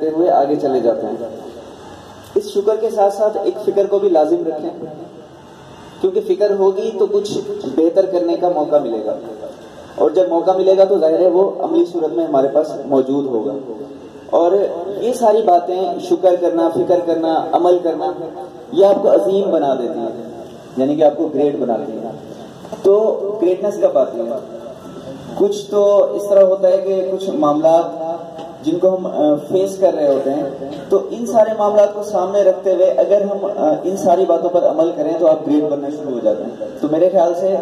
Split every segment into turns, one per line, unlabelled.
کرتے ہوئے آگے چلے جاتے ہیں۔ اس شکر کے ساتھ ساتھ ایک فکر کو بھی لازم رکھیں، کیونکہ فکر ہوگی تو کچھ بہتر کرنے کا موقع ملے گا، اور جب موقع ملے گا تو ظاہر ہے وہ عملی صورت میں ہمارے پاس موجود ہوگا۔ اور یہ ساری باتیں شکر کرنا، فکر کرنا، عمل کرنا، یہ آپ کو عظیم بنا دیتی ہیں، یعنی کہ آپ کو گریٹ بنا دیتی ہے۔ تو گریٹنس کب آتی ہے؟ کچھ تو اس طرح ہوتا ہے کہ کچھ معاملات جن کو ہم فیس کر رہے ہوتے ہیں، تو ان سارے معاملات کو سامنے رکھتے ہوئے اگر ہم ان ساری باتوں پر عمل کریں تو آپ گریٹ بننا شروع ہو جاتے ہیں۔ تو میرے خیال سے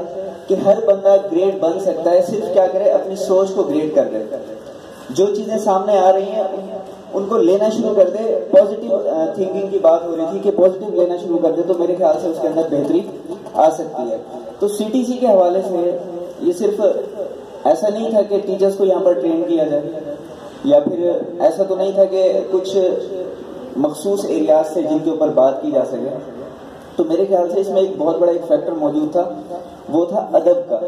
کہ ہر بندہ گریٹ بن سکتا ہے، صرف کیا کرے، اپنی سوچ کو گریٹ کر دے، جو چیزیں سامنے آ رہی ہیں ان کو لینا شروع کر دے۔ پازیٹیو تھنکنگ کی بات ہو رہی تھی کہ پازیٹیو لینا شروع کر دے تو میرے خیال سے اس کے اندر بہتری آ سکتی ہے۔ تو CTC کے حوالے سے یہ صرف ایسا نہیں تھا کہ ٹیچرز کو یہاں پر ٹرین کیا جائے، یا پھر ایسا تو نہیں تھا کہ کچھ مخصوص ایریاز سے جن کے اوپر بات کی جا سکے۔ تو میرے خیال سے اس میں ایک بہت بڑا ایک فیکٹر موجود تھا، وہ تھا ادب کا،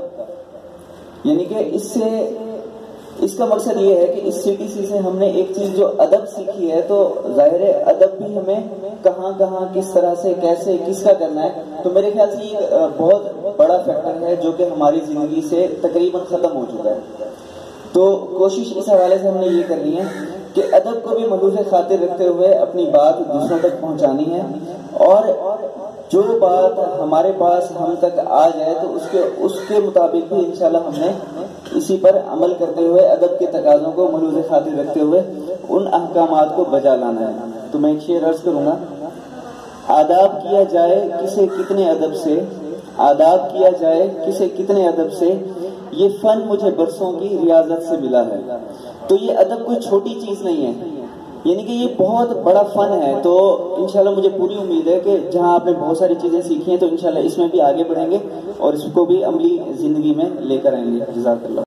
یعنی کہ اس کا مقصد یہ ہے کہ اس CTC سے ہم نے ایک چیز جو ادب سیکھی ہے، تو ظاہر ہے ادب بھی ہمیں کہاں کہاں کس طرح سے کیسے کس کا کرنا ہے۔ تو میرے خیال سے یہ بہت بڑا فیکٹر ہے جو کہ ہماری زندگی سے تقریباً ختم ہو چکا ہے۔ تو کوشش اس حوالے سے ہم نے یہ کرنی ہے کہ ادب کو بھی ملحوظ خاطر رکھتے ہوئے اپنی بات دوسروں تک پہنچانی ہے، اور جو بات ہمارے پاس ہم تک آ جائے تو اس کے مطابق بھی انشاءاللہ ہم نے اسی پر عمل کرتے ہوئے ادب کے تقاضوں کو ملحوظ خاطر رکھتے ہوئے ان احکامات کو بجا لانا ہے۔ تو میں ایک شعر عرض کروں گا: آداب کیا جائے کسے کتنے ادب سے، آداب کیا جائے کسے کتنے ادب سے، یہ فن مجھے برسوں کی ریاضت سے ملا ہے۔ تو یہ ادب کوئی چھوٹی چیز نہیں ہے، یعنی کہ یہ بہت بڑا فن ہے۔ تو انشاءاللہ مجھے پوری امید ہے کہ جہاں آپ نے بہت ساری چیزیں سیکھی ہیں تو انشاءاللہ اس میں بھی آگے بڑھیں گے اور اس کو بھی عملی زندگی میں لے کر آئیں گے۔ جزاک اللہ۔